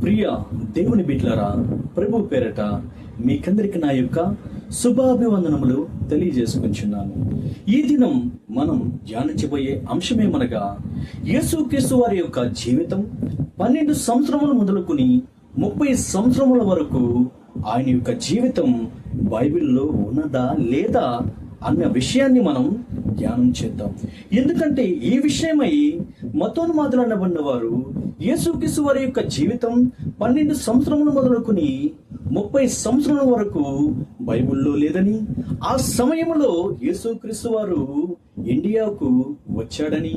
ప్రియ దేవుని బిడ్డలారా, ప్రభు పేరట మీకందరికి నా యొక్క శుభాభివందనములు తెలియజేసుకుంటున్నాను. ఈ దినం మనం ధ్యానించబోయే అంశమేమనగా, యేసుక్రీస్తు వారి యొక్క జీవితం 12 సంవత్సరములు మొదలుకొని 30 సంవత్సరముల వరకు ఆయన యొక్క జీవితం బైబిల్లో ఉన్నదా లేదా అన్న విషయాన్ని మనం ధ్యానం చేద్దాం. ఎందుకంటే ఈ విషయమై మతోన్మాదులనబడిన వారు యేసుక్రీస్తు వారి యొక్క జీవితం 12 సంవత్సరములు మొదలుకొని 30 సంవత్సరాల వరకు బైబిల్లో లేదని, ఆ సమయంలో యేసుక్రీస్తు వారు ఇండియాకు వచ్చాడని,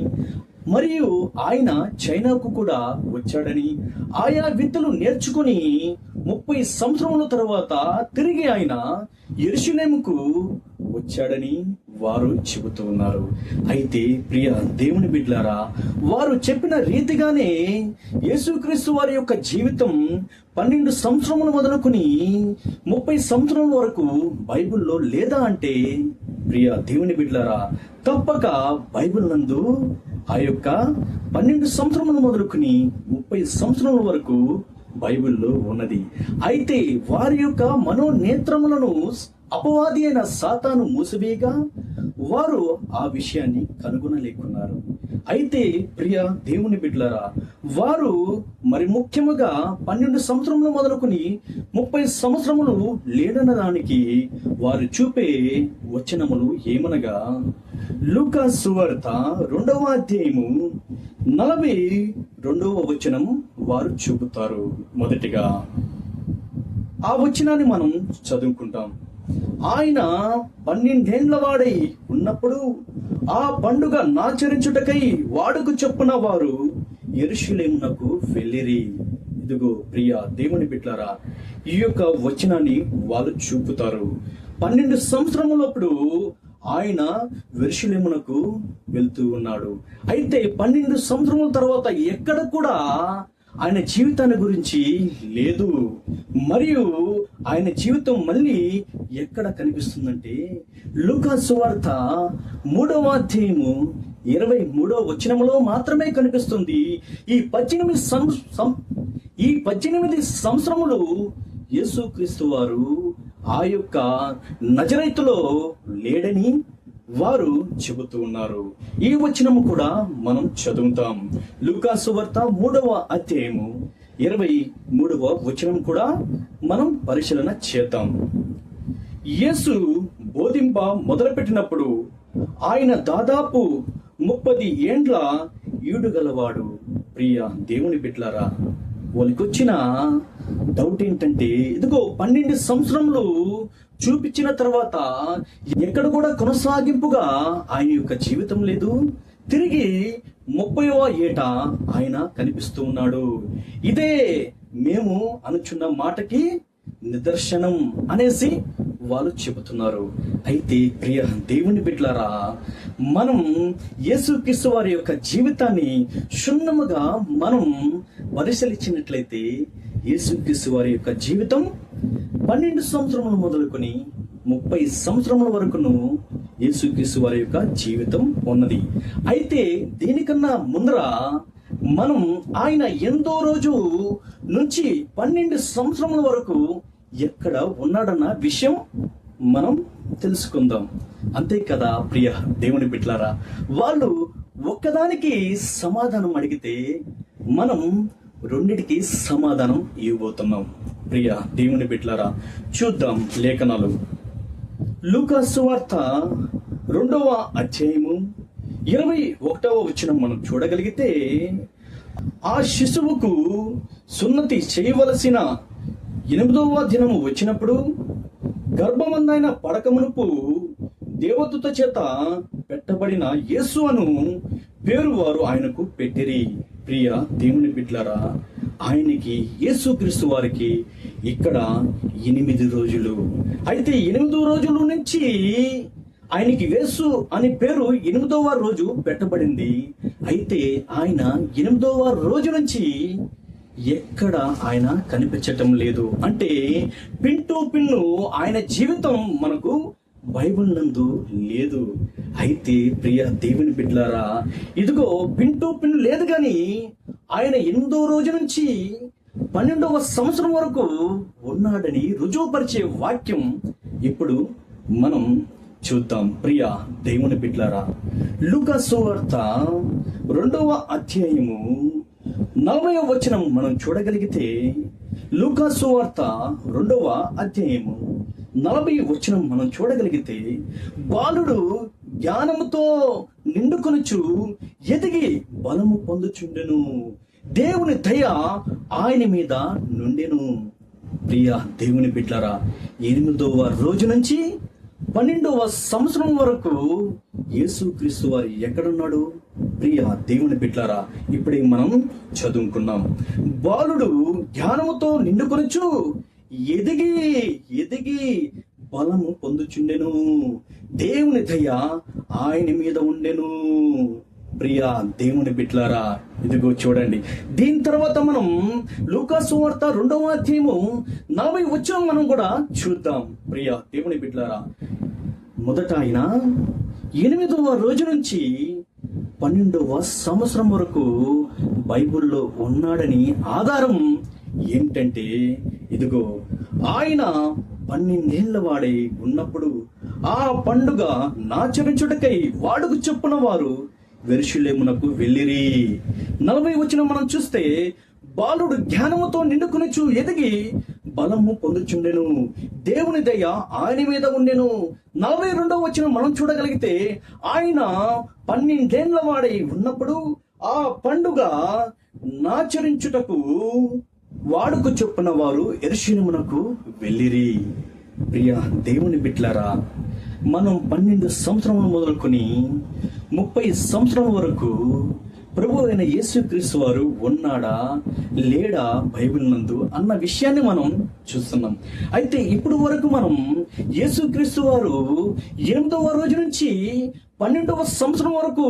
మరియు ఆయన చైనాకు కూడా వచ్చాడని, ఆయా విద్యలు నేర్చుకుని 30 సంవత్సరముల తర్వాత తిరిగి ఆయన యెరూషలేముకు వచ్చాడని వారు చెబుతూ ఉన్నారు. అయితే ప్రియ దేవుని బిడ్డలారా, వారు చెప్పిన రీతిగానే యేసుక్రీస్తు వారి యొక్క జీవితం 12 సంవత్సరములు మొదలుకొని 30 సంవత్సరాల వరకు బైబిల్లో లేదా అంటే, ప్రియ దేవుని బిడ్డలారా, తప్పక బైబిల్ నందు ఆ యొక్క 12 సంవత్సరములు మొదలుకొని 30 సంవత్సరాల వరకు బైబిల్లో ఉన్నది. అయితే వారి యొక్క మనోనేత్రములను అపవాది అయిన సాతాను మూసివేయగా వారు ఆ విషయాన్ని కనుగొనలేకున్నారు. అయితే ప్రియ దేవుని బిడ్డలారా, వారు మరి ముఖ్యముగా 12 సంవత్సరములు మొదలుకొని 30 సంవత్సరములు లేడన్న దానికి వారు చూపే వచనములు ఏమనగా, లూకా సువార్త 2వ అధ్యాయము 42వ వచనం వారు చూపుతారు. మొదటిగా ఆ వచనాన్ని మనం చదువుకుంటాం. ఆయన 12 ఏండ్ల వాడై ఉన్నప్పుడు ఆ పండుగ నాచరించుటకై వాడుకు చొప్పున వారు యెరూషలేమునకు వెళ్ళిరి. ఇదిగో ప్రియ దేవుని బిడ్డలారా, ఈ యొక్క వచనాన్ని వాళ్ళు చూపుతారు. 12 సంవత్సరములప్పుడు ఆయన యెరూషలేమునకు వెళ్తూ ఉన్నాడు. అయితే 12 సంవత్సరముల తర్వాత ఎక్కడ కూడా ఆయన జీవితాన్ని గురించి లేదు. మరియు ఆయన జీవితం మళ్ళీ ఎక్కడ కనిపిస్తుందంటే, లూకా సువార్త 3వ అధ్యాయము 23వ వచనములో మాత్రమే కనిపిస్తుంది. ఈ 18 సంవత్సరములు యేసుక్రీస్తు వారు ఆ యొక్క నజరేతులో లేడని వారు చెబుతూ ఉన్నారు. ఈ వచనము కూడా మనం చదువుతాం. లూకా సువార్త 3వ అధ్యాయము 23వ వచనం కూడా మనం పరిశీలన చేద్దాం. యేసు బోధింప మొదలుపెట్టినప్పుడు ఆయన దాదాపు 30 ఏండ్ల ఈడుగలవాడు. ప్రియ దేవుని బిడ్డలారా, వాళ్ళకి వచ్చిన డౌట్ ఏంటంటే, ఇదిగో 12 సంవత్సరములు చూపించిన తర్వాత ఎక్కడ కూడా కొనసాగింపుగా ఆయన యొక్క జీవితం లేదు. తిరిగి 30వ ఏట ఆయన కనిపిస్తూ ఉన్నాడు. ఇదే మేము అనుచున్న మాటకి నిదర్శనం అనేసి వాళ్ళు చెబుతున్నారు. అయితే ప్రియ దేవుని బిడ్డలారా, మనం యేసుక్రీస్తు వారి యొక్క జీవితాన్ని క్షుణ్ణముగా మనం పరిశీలించినట్లయితే, యేసుక్రీస్తు వారి యొక్క జీవితం 12 సంవత్సరములు మొదలుకొని 30 సంవత్సరముల వరకును యేసుక్రీస్తు వారి యొక్క జీవితం ఉన్నది. అయితే దీనికన్నా ముందర మనం ఆయన ఎంతో రోజు నుంచి 12 సంవత్సరముల వరకు ఎక్కడ ఉన్నాడన్న విషయం మనం తెలుసుకుందాం. అంతే కదా ప్రియ దేవుని బిడ్డలారా, వాళ్ళు ఒక్కదానికి సమాధానం అడిగితే మనం రెండిటికి సమాధానం ఇవ్వబోతున్నాం. ప్రియ దేవుని బిడ్డలారా, చూద్దాం లేఖనాలు. లూకా సువార్త 2వ అధ్యాయము 21వ వచనం మనం చూడగలిగితే, ఆ శిశువుకు సున్నతి చేయవలసిన 8వ దినము వచ్చినప్పుడు గర్భమందైన పడకమునుపు దేవదూత చేత పెట్టబడిన యేసు అను పేరు వారు ఆయనకు పెట్టిరి. ప్రియ దేవుని బిడ్డలారా, ఆయనకి యేసుక్రీస్తు వారికి ఇక్కడ 8 రోజులు. అయితే 8 రోజుల నుంచి ఆయనకి యేసు అనే పేరు 8వ రోజు పెట్టబడింది. అయితే ఆయన 8వ రోజు నుంచి ఎక్కడ ఆయన కనిపించటం లేదు. అంటే పిన్ టు పిన్ను ఆయన జీవితం మనకు బైబిల్ నందు లేదు. అయితే ప్రియ దేవుని బిడ్డలారా, ఇదిగో పిన్ టు పిన్ లేదు, కానీ ఆయన 8వ రోజు నుంచి 12వ సంవత్సరం వరకు ఉన్నాడని రుజువుపరిచే వాక్యం ఇప్పుడు మనం చూద్దాం. ప్రియ దేవుని బిడ్డలారా, లూకా సువార్త 2వ అధ్యాయము 40వ వచనం మనం చూడగలిగితే, లూకా సువార్త 2వ అధ్యాయము 40వ వచనం మనం చూడగలిగితే, బాలుడు జ్ఞానముతో నిండుకొనుచు ఎదిగి బలము పొందుచుండెను, దేవుని దయ ఆయన మీద నుండెను. ప్రియ దేవుని బిడ్డలారా, 8వ రోజు నుంచి 12వ సంవత్సరం వరకు యేసుక్రీస్తు వారు ఎక్కడున్నాడు? ప్రియ దేవుని బిడ్డలారా, ఇప్పుడే మనం చదువుకున్నాం. బాలుడు జ్ఞానముతో నిండుకొనుచు ఎదిగి ఎదిగి బలము పొందుచుండెను, దేవుని దయ ఆయన మీద ఉండెను. ప్రియ దేవుని బిడ్డలారా, ఇదిగో చూడండి. దీని తర్వాత మనం లూకా సువార్త 2వ అధ్యాయము 40వ వచనం మనం కూడా చూద్దాం. ప్రియ దేవుని బిడ్డలారా, మొదట ఆయన 8వ రోజు నుంచి 12వ సంవత్సరం వరకు బైబిల్లో ఉన్నాడని ఆధారం ఏంటంటే, ఇదిగో ఆయన 12 ఏళ్ల వాడై ఉన్నప్పుడు ఆ పండుగ నాచరించుటకై వాడుకు చొప్పున వారు యెరూషలేమునకు వెళ్ళిరి. 40వ వచనం మనం చూస్తే, బాలుడు జ్ఞానముతో నిండుకొనుచు ఎదిగి బలము పొందుచుండెను, దేవుని దయ ఆయన మీద ఉండెను. 42వ వచనం మనం చూడగలిగితే, ఆయన 12 ఏళ్ల వాడై ఉన్నప్పుడు ఆ పండుగ నాచరించుటకు వాడుకు చొప్పున వారు యెరూషలేమునకు వెళ్ళిరి. ప్రియ దేవుని బిడ్డలారా, మనం 12 సంవత్సరములు మొదలుకొని 30 సంవత్సరం వరకు ప్రభు అయిన యేసుక్రీస్తు వారు ఉన్నాడా లేడా బైబిల్ నందు అన్న విషయాన్ని మనం చూస్తున్నాం. అయితే ఇప్పుడు వరకు మనం యేసుక్రీస్తు వారు 8వ రోజు నుంచి 12వ సంవత్సరం వరకు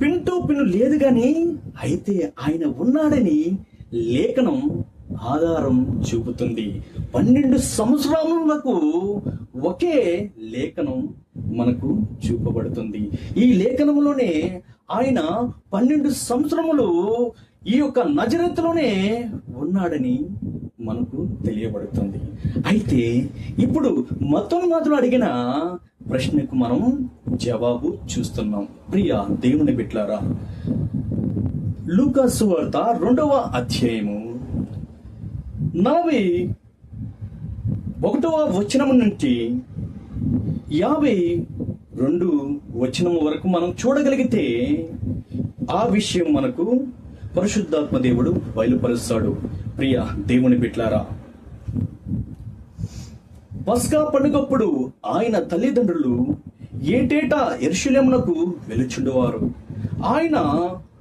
పిన్ను లేదు గాని, అయితే ఆయన ఉన్నాడని లేఖనం ఆధారం చూపుతుంది. 12 సంవత్సరాలకు ఒకే లేఖనం మనకు చూపబడుతుంది. ఈ లేఖనంలోనే ఆయన 12 సంవత్సరములు ఈ యొక్క నజరేతులోనే ఉన్నాడని మనకు తెలియబడుతుంది. అయితే ఇప్పుడు మతోన్మాదులు అడిగిన ప్రశ్నకు మనం జవాబు చూస్తున్నాం. ప్రియ దేవుని బిడ్డలారా, లూకా సువార్త 2వ అధ్యాయము 41వ వచనం నుంచి 52 వచనం వరకు మనం చూడగలిగితే, ఆ విషయం మనకు పరిశుద్ధాత్మ దేవుడు బయలుపరుస్తాడు. ప్రియ దేవుని బిడ్డలారా, పస్కా పండుగప్పుడు ఆయన తల్లిదండ్రులు ఏటేటా యెరూషలేమునకు వెలుచుండేవారు. ఆయన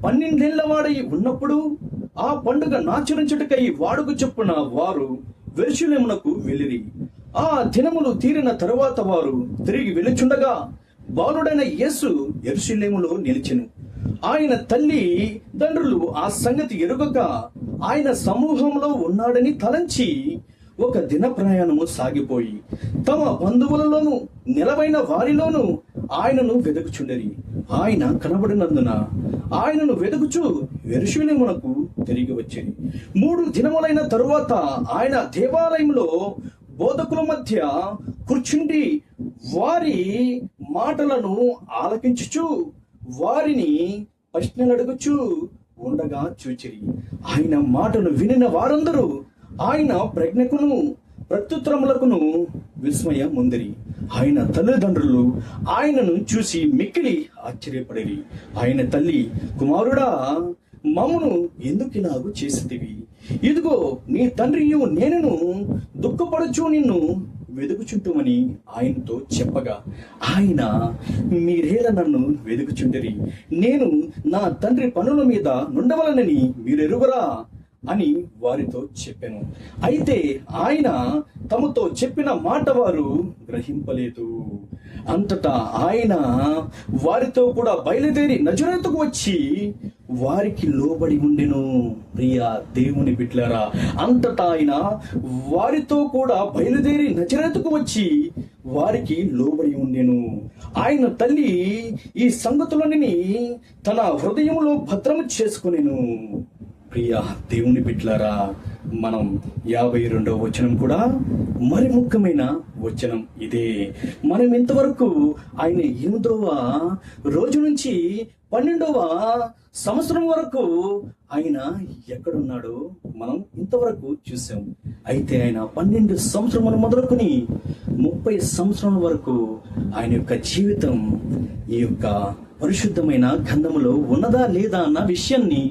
12 ఏళ్ల వాడై ఉన్నప్పుడు ఆ పండుగ నాచరించుటకై వాడుకు చొప్పున వారు యెరూషలేమునకు వెళ్ళిరి. ఆ దినములు తీరిన తరువాత వారు తిరిగి వెలుచుండగా బాలుడైన యేసు యెరూషలేములో నిలిచెను. ఆయన తల్లి తండ్రులు ఆ సంగతి ఎరుగక ఆయన సమూహంలో ఉన్నాడని తలంచి ఒక దిన ప్రయాణము సాగిపోయి తమ బంధువులలోను నిలవైన వారిలోను ఆయనను వెతుకుచుండరి. ఆయన కనబడినందున ఆయనను వెతుకుచు యెరూషలేమునకు తిరిగి వచ్చేది. 3 దినములైన తరువాత ఆయన దేవాలయంలో బోధకుల మధ్య కూర్చుండి వారి మాటలను ఆలకించుచు వారిని ప్రశ్నలు అడుగుచు ఉండగా చూచిరి. ఆయన మాటను వినిన వారందరూ ఆయన ప్రజ్ఞకును ప్రత్యుత్తరములకును విస్మయం పొందిరి. ఆయన తల్లిదండ్రులు ఆయనను చూసి మిక్కిలి ఆశ్చర్యపడిరి. ఆయన తల్లి, కుమారుడా, మమ్మును ఎందుకిలాగు చేసితివి? ఇదిగో నీ తండ్రియు నేనును దుఃఖపడుచు నిన్ను వెదుకుచుంటుమని ఆయనతో చెప్పగా, ఆయన మీరేలా నన్ను వెదుకుచుంటిరి? నేను నా తండ్రి పనుల మీద నుండవలనని మీరెరుగరా అని వారితో చెప్పాను. అయితే ఆయన తమతో చెప్పిన మాట వారు గ్రహింపలేదు. అంతటా ఆయన వారితో కూడా బయలుదేరి నజరేతుకు వచ్చి వారికి లోబడి ఉండెను. ప్రియ దేవుని బిడ్డలారా, అంతటా ఆయన వారితో కూడా బయలుదేరి నజరేతుకు వచ్చి వారికి లోబడి ఉండెను. ఆయన తల్లి ఈ సంగతులన్నీ తన హృదయంలో భద్రము చేసుకొనెను. ప్రియ దేవుని బిడ్డలారా, మనం 52వ వచనం కూడా మరి ముఖ్యమైన వచనం ఇదే. మనం ఇంతవరకు ఆయన 8వ రోజు నుంచి 12వ సంవత్సరం వరకు ఆయన ఎక్కడున్నాడో మనం ఇంతవరకు చూసాం. అయితే ఆయన 12 సంవత్సరములు మొదలుకొని 30 సంవత్సరాల వరకు ఆయన యొక్క జీవితం ఈ యొక్క పరిశుద్ధమైన గ్రంథములో ఉన్నదా లేదా అన్న విషయాన్ని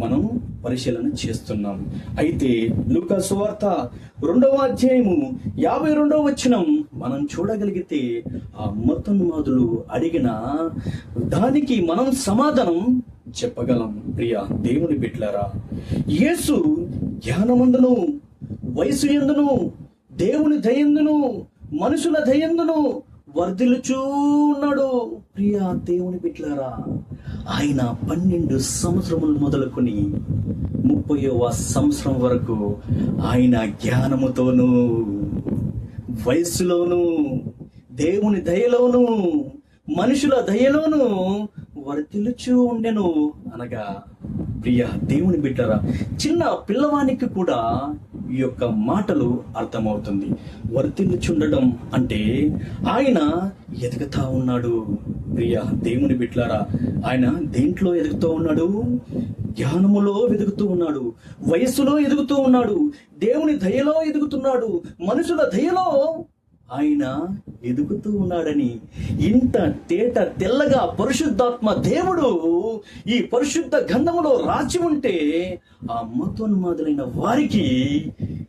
మనం పరిశీలన చేస్తున్నాం. అయితే లూకా సువార్త 2వ అధ్యాయము 52వ వచనం మనం చూడగలిగితే ఆ మతోన్మాదులు అడిగిన దానికి మనం సమాధానం చెప్పగలం. ప్రియ దేవుని బిడ్డలారా, యేసు జ్ఞానమందును, వయసు యందును, దేవుని దయందును, మనుషుల దయందును వర్ధిల్లుచూ ఉన్నాడు. ప్రియ దేవుని బిడ్డలారా, ఆయన 12 సంవత్సరములు మొదలుకొని 30వ సంవత్సరం వరకు ఆయన జ్ఞానముతోనూ, వయస్సులోను, దేవుని దయలోను, మనుషుల దయలోను వర్ధిల్లుచూ ఉండెను అనగా, ప్రియ దేవుని బిడ్డలారా, చిన్న పిల్లవానికి కూడా ఈ యొక్క మాటలు అర్థమవుతుంది. వర్ధిల్లుచుండడం అంటే ఆయన ఎదుగుతా ఉన్నాడు. ప్రియ దేవుని బిడ్డలారా, ఆయన దేంట్లో ఎదుగుతూ ఉన్నాడు? జ్ఞానములో ఎదుగుతూ ఉన్నాడు, వయస్సులో ఎదుగుతూ ఉన్నాడు, దేవుని దయలో ఎదుగుతున్నాడు, మనుషుల దయలో ఆయన ఎదుగుతూ ఉన్నాడని ఇంత తేట తెల్లగా పరిశుద్ధాత్మ దేవుడు ఈ పరిశుద్ధ గ్రంథములో రాసి ఉంటే ఆ మతోన్మాదులైన వారికి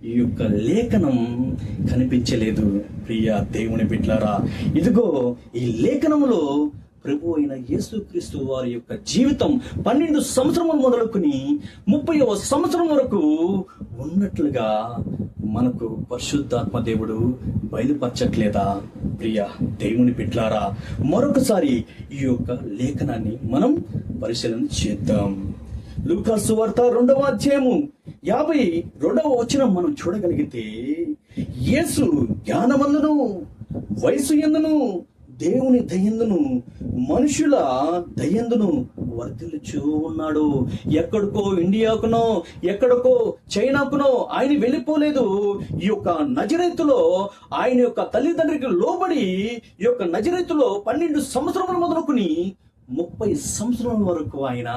ఈ యొక్క లేఖనం కనిపించలేదు. ప్రియ దేవుని బిడ్డలారా, ఇదిగో ఈ లేఖనములో ప్రభు అయిన యేసుక్రీస్తు వారి యొక్క జీవితం 12 సంవత్సరములు మొదలుకొని 30వ సంవత్సరం వరకు ఉన్నట్లుగా మనకు పరిశుద్ధాత్మ దేవుడు బయలుపరచట్లేదా? ప్రియ దేవుని బిడ్డలారా, మరొకసారి ఈ యొక్క లేఖనాన్ని మనం పరిశీలన చేద్దాం. లూకా సువార్త 2వ అధ్యాయము 52వ వచనం మనం చూడగలిగితే, యేసు జ్ఞానమందును, వయసు యందును, దేవుని దయందును, మనుషుల దయందును వర్ధిల్లుచూ ఉన్నాడు. ఎక్కడికో ఇండియాకునో ఎక్కడికో చైనాకునో ఆయన వెళ్ళిపోలేదు. ఈ యొక్క నజరేతులో ఆయన యొక్క తల్లిదండ్రికి లోబడి ఈ యొక్క నజరేతులో 12 సంవత్సరములు మొదలుకొని 30 సంవత్సరాల వరకు ఆయన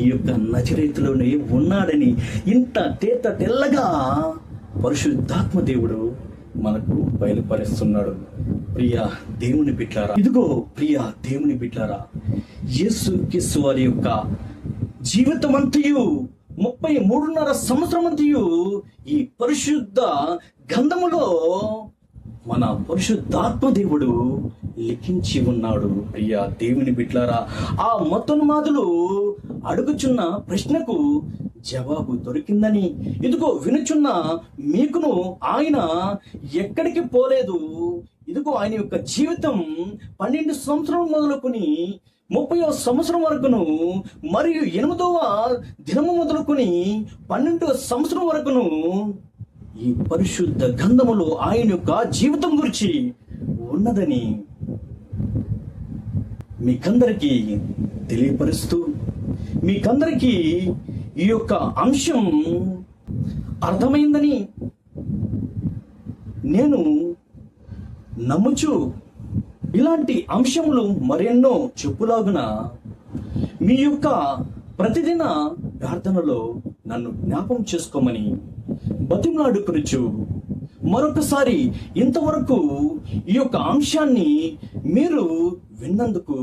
ఈ యొక్క నజరేతులోనే ఉన్నాడని ఇంత తేట తెల్లగా పరిశుద్ధాత్మ దేవుడు మనకు బయలుపరుస్తున్నాడు. ప్రియ దేవుని బిడ్డలారా, ఇదిగో ప్రియ దేవుని బిడ్డలారా, యేసుక్రీస్తు వారి యొక్క జీవితం అంతయు 33.5 సంవత్సరం అంతయు ఈ పరిశుద్ధ గ్రంథములో మన పరిశుద్ధాత్మ దేవుడు లిఖించి ఉన్నాడు. ప్రియ దేవుని బిడ్డలారా, ఆ మతోన్మాదులు అడుగుచున్న ప్రశ్నకు జవాబు దొరికిందని ఇదిగో వినుచున్న మీకును ఆయన ఎక్కడికి పోలేదు. ఇదిగో ఆయన యొక్క జీవితం 12 సంవత్సరం మొదలుకొని 30వ సంవత్సరం వరకును, మరియు 8వ దినము మొదలుకొని 12వ సంవత్సరం వరకును ఈ పరిశుద్ధ గ్రంథములో ఆయన యొక్క జీవితం గురించి ఉన్నదని మీకందరికీ తెలియపరుస్తూ, మీకందరికీ ఈ యొక్క అంశం అర్థమైందని నేను నమ్ముచు, ఇలాంటి అంశములు మరెన్నో చెప్పులాగున మీ యొక్క ప్రతిదిన ప్రార్థనలో నన్ను జ్ఞాపం చేసుకోమని బతిమలాడుకొనుచు, మరొకసారి ఇంతవరకు ఈ యొక్క అంశాన్ని మీరు విన్నందుకు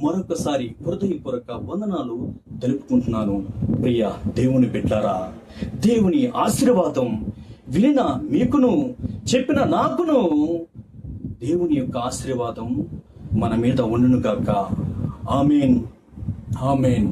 మరొకసారి హృదయపూర్వక వందనాలు తెలుపుకుంటున్నాను. ప్రియ దేవుని బిడ్డలారా, దేవుని ఆశీర్వాదం వినిన మీకును, చెప్పిన నాకును దేవుని యొక్క ఆశీర్వాదం మన మీద ఉండును గాక. ఆమేన్, ఆమేన్.